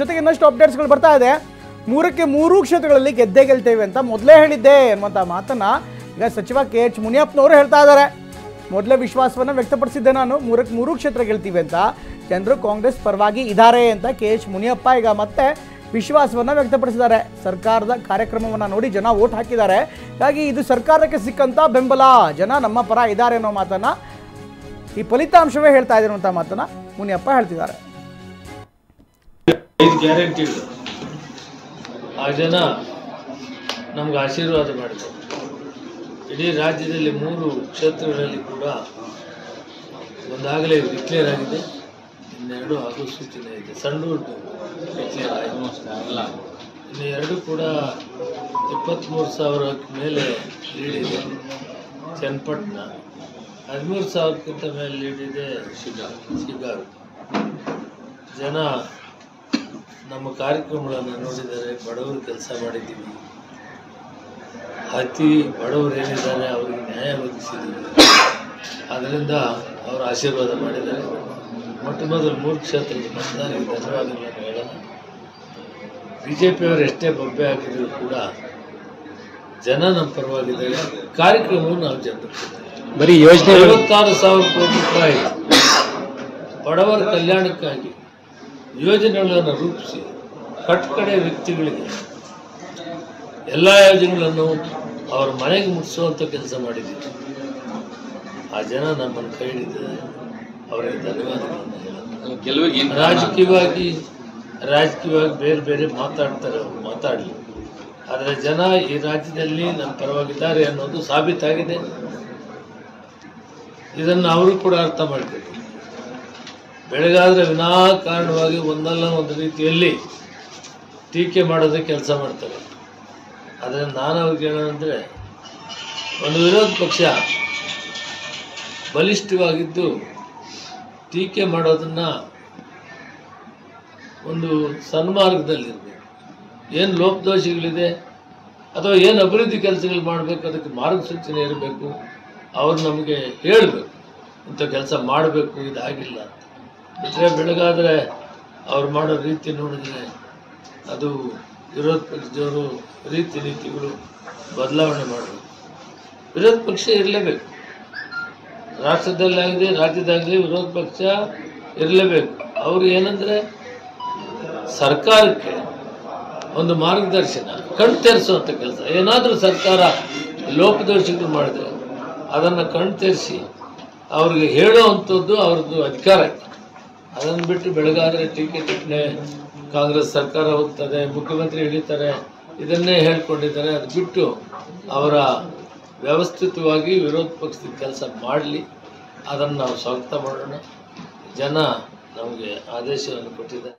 ಜೊತೆಗೆ ಇನ್ನಷ್ಟು ಅಪ್ಡೇಟ್ಸ್ಗಳು ಬರ್ತಾ ಇದೆ. 3ಕ್ಕೆ 3 ಕ್ಷೇತ್ರಗಳಲ್ಲಿ ಗೆದ್ದೇ ಗೆಲ್ತೇವೆ ಅಂತ ಮೊದಲೇ ಹೇಳಿದ್ದೆ ಅನ್ನುವಂಥ ಮಾತನ್ನು ಈಗ ಸಚಿವ KH ಮುನಿಯಪ್ಪನವರು ಹೇಳ್ತಾ ಇದ್ದಾರೆ. ಮೊದಲೇ ವಿಶ್ವಾಸವನ್ನು ವ್ಯಕ್ತಪಡಿಸಿದ್ದೆ ನಾನು, 3ಕ್ಕೆ 3 ಕ್ಷೇತ್ರ ಗೆಲ್ತೀವಿ ಅಂತ. ಜನರು ಕಾಂಗ್ರೆಸ್ ಪರವಾಗಿ ಇದ್ದಾರೆ ಅಂತ KH ಮುನಿಯಪ್ಪ ಈಗ ಮತ್ತೆ ವಿಶ್ವಾಸವನ್ನು ವ್ಯಕ್ತಪಡಿಸಿದ್ದಾರೆ. ಸರ್ಕಾರದ ಕಾರ್ಯಕ್ರಮವನ್ನು ನೋಡಿ ಜನ ವೋಟ್ ಹಾಕಿದ್ದಾರೆ. ಹಾಗಾಗಿ ಇದು ಸರ್ಕಾರಕ್ಕೆ ಸಿಕ್ಕಂಥ ಬೆಂಬಲ, ಜನ ನಮ್ಮ ಪರ ಇದ್ದಾರೆ ಅನ್ನೋ ಮಾತನ್ನು ಈ ಫಲಿತಾಂಶವೇ ಹೇಳ್ತಾ ಇದೆ ಅನ್ನುವಂಥ ಮಾತನ್ನು ಮುನಿಯಪ್ಪ ಹೇಳ್ತಿದ್ದಾರೆ. 5 ಗ್ಯಾರಂಟಿಗಳು ಆ ಜನ ನಮ್ಗೆ ಆಶೀರ್ವಾದ ಮಾಡಿದರು. ಇಡೀ ರಾಜ್ಯದಲ್ಲಿ 3 ಕ್ಷೇತ್ರಗಳಲ್ಲಿ ಕೂಡ ಒಂದಾಗಲೇ ಡಿಕ್ಲೇರ್ ಆಗಿದೆ, ಇನ್ನೆರಡು ಆಗೋ ಸೂಚನೆ ಇದೆ. ಸಂಡೂರು ಡಿಕ್ಲೇರ್ ಆಯಿತು, ಇನ್ನು 2 ಕೂಡ 23,000 ಮೇಲೆ ಲೀಡ್ ಇದೆ. ಚನ್ನಪಟ್ಟಣ 13,000ಕ್ಕಿಂತ ಮೇಲೆ ಲೀಡ್ ಇದೆ. ಶಿಗಾರು ಜನ ನಮ್ಮ ಕಾರ್ಯಕ್ರಮಗಳನ್ನು ನೋಡಿದ್ದಾರೆ. ಬಡವರು ಕೆಲಸ ಮಾಡಿದ್ದೀವಿ, ಅತಿ ಬಡವರು ಏನಿದ್ದಾರೆ ಅವರಿಗೆ ನ್ಯಾಯ ಒದಗಿಸಿದ್ದೀವಿ. ಅದರಿಂದ ಅವರು ಆಶೀರ್ವಾದ ಮಾಡಿದ್ದಾರೆ. ಮೊಟ್ಟ ಮೊದಲು 3 ಕ್ಷೇತ್ರದ ಮತದಾರರಿಗೆ ಧನ್ಯವಾದಗಳನ್ನು ಹೇಳೋಣ. BJPಯವರು ಎಷ್ಟೇ ಬೊಬ್ಬೆ ಹಾಕಿದರೂ ಕೂಡ ಜನ ನಮ್ಮ ಪರವಾಗಿದ್ದಾರೆ. ಕಾರ್ಯಕ್ರಮವನ್ನು ನಾವು ಜನರಿಗೆ ಬರೀ ಯೋಜನೆ 56,000 ಕೋಟಿ ರೂಪಾಯಿ ಬಡವರ ಕಲ್ಯಾಣಕ್ಕಾಗಿ ಯೋಜನೆಗಳನ್ನು ರೂಪಿಸಿ ಕಟ್ಟಕಡೆ ವ್ಯಕ್ತಿಗಳಿಗೆ ಎಲ್ಲ ಯೋಜನೆಗಳನ್ನು ಅವರ ಮನೆಗೆ ಮುಟ್ಟಿಸುವಂಥ ಕೆಲಸ ಮಾಡಿದ್ದೀವಿ. ಆ ಜನ ನಮ್ಮನ್ನು ಕೈ ಹಿಡಿದಿದ್ದಾರೆ, ಅವರಿಗೆ ಧನ್ಯವಾದಗಳನ್ನು ಹೇಳೋದು. ರಾಜಕೀಯವಾಗಿ ಬೇರೆ ಬೇರೆ ಮಾತಾಡ್ತಾರೆ, ಅವರು ಮಾತಾಡಲಿ. ಆದರೆ ಜನ ಈ ರಾಜ್ಯದಲ್ಲಿ ನಮ್ಮ ಪರವಾಗಿದ್ದಾರೆ ಅನ್ನೋದು ಸಾಬೀತಾಗಿದೆ. ಇದನ್ನು ಅವರು ಕೂಡ ಅರ್ಥ ಮಾಡಬೇಕು. ಬೆಳಗಾದರೆ ವಿನಾಕಾರಣವಾಗಿ ಒಂದಲ್ಲ ಒಂದು ರೀತಿಯಲ್ಲಿ ಟೀಕೆ ಮಾಡೋದೇ ಕೆಲಸ ಮಾಡ್ತಾರೆ. ಆದರೆ ನಾನು ಅವ್ರಿಗೆ ಹೇಳೋದಂದರೆ, ಒಂದು ವಿರೋಧ ಪಕ್ಷ ಬಲಿಷ್ಠವಾಗಿದ್ದು ಟೀಕೆ ಮಾಡೋದನ್ನು ಒಂದು ಸನ್ಮಾರ್ಗದಲ್ಲಿರಬೇಕು. ಏನು ಲೋಪದೋಷಗಳಿದೆ ಅಥವಾ ಏನು ಅಭಿವೃದ್ಧಿ ಕೆಲಸಗಳು ಮಾಡಬೇಕು ಅದಕ್ಕೆ ಮಾರ್ಗಸೂಚನೆ ಇರಬೇಕು. ಅವರು ನಮಗೆ ಹೇಳಬೇಕು, ಇಂಥ ಕೆಲಸ ಮಾಡಬೇಕು, ಇದಾಗಿಲ್ಲ ಅಂತ. ಬಿಟ್ಟರೆ ಬೆಳಗಾದರೆ ಅವ್ರು ಮಾಡೋ ರೀತಿ ನೋಡಿದರೆ ಅದು ವಿರೋಧ ಪಕ್ಷದವರು ರೀತಿ ನೀತಿಗಳು ಬದಲಾವಣೆ ಮಾಡಬೇಕು. ವಿರೋಧ ಪಕ್ಷ ಇರಲೇಬೇಕು. ರಾಷ್ಟ್ರದಲ್ಲಾಗಲಿ ರಾಜ್ಯದಾಗಲಿ ವಿರೋಧ ಪಕ್ಷ ಇರಲೇಬೇಕು. ಅವರು ಏನಂದರೆ ಸರ್ಕಾರಕ್ಕೆ ಒಂದು ಮಾರ್ಗದರ್ಶನ, ಕಣ್ ತೆರೆಸುವಂಥ ಕೆಲಸ. ಏನಾದರೂ ಸರ್ಕಾರ ಲೋಪದೋಷಗಳು ಮಾಡಿದರೆ ಅದನ್ನು ಕಣ್ ತೆರೆಸಿ ಅವ್ರಿಗೆ ಹೇಳೋ ಅಂಥದ್ದು ಅವ್ರದ್ದು ಅಧಿಕಾರ. ಅದನ್ನು ಬಿಟ್ಟು ಬೆಳಗಾದರೆ ಟೀಕೆ ಟಿಪ್ಪಣೆ, ಕಾಂಗ್ರೆಸ್ ಸರ್ಕಾರ ಹೋಗ್ತದೆ, ಮುಖ್ಯಮಂತ್ರಿ ಹಿಡಿತಾರೆ, ಇದನ್ನೇ ಹೇಳ್ಕೊಂಡಿದ್ದಾರೆ. ಅದು ಬಿಟ್ಟು ಅವರ ವ್ಯವಸ್ಥಿತವಾಗಿ ವಿರೋಧ ಪಕ್ಷದ ಕೆಲಸ ಮಾಡಲಿ. ಅದನ್ನು ನಾವು ಸ್ವಾಗತ ಮಾಡೋಣ. ಜನ ನಮಗೆ ಆದೇಶವನ್ನು ಕೊಟ್ಟಿದ್ದಾರೆ.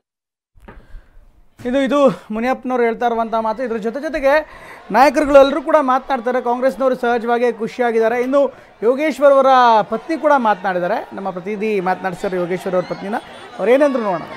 ಇದು ಮುನಿಯಪ್ಪನವರು ಹೇಳ್ತಾ ಇರುವಂಥ ಮಾತು. ಇದ್ರ ಜೊತೆಗೆ ನಾಯಕರುಗಳೆಲ್ಲರೂ ಕೂಡ ಮಾತನಾಡ್ತಾರೆ. ಕಾಂಗ್ರೆಸ್ನವರು ಸಹಜವಾಗಿ ಖುಷಿಯಾಗಿದ್ದಾರೆ. ಇನ್ನು ಯೋಗೇಶ್ವರ್ ಅವರ ಪತ್ನಿ ಕೂಡ ಮಾತನಾಡಿದ್ದಾರೆ. ನಮ್ಮ ಪ್ರತಿನಿಧಿ ಮಾತನಾಡಿಸ್ತಾರೆ ಯೋಗೇಶ್ವರ್ ಅವರ ಪತ್ನಿನ. ಅವ್ರು ಏನಂದ್ರು ನೋಡೋಣ.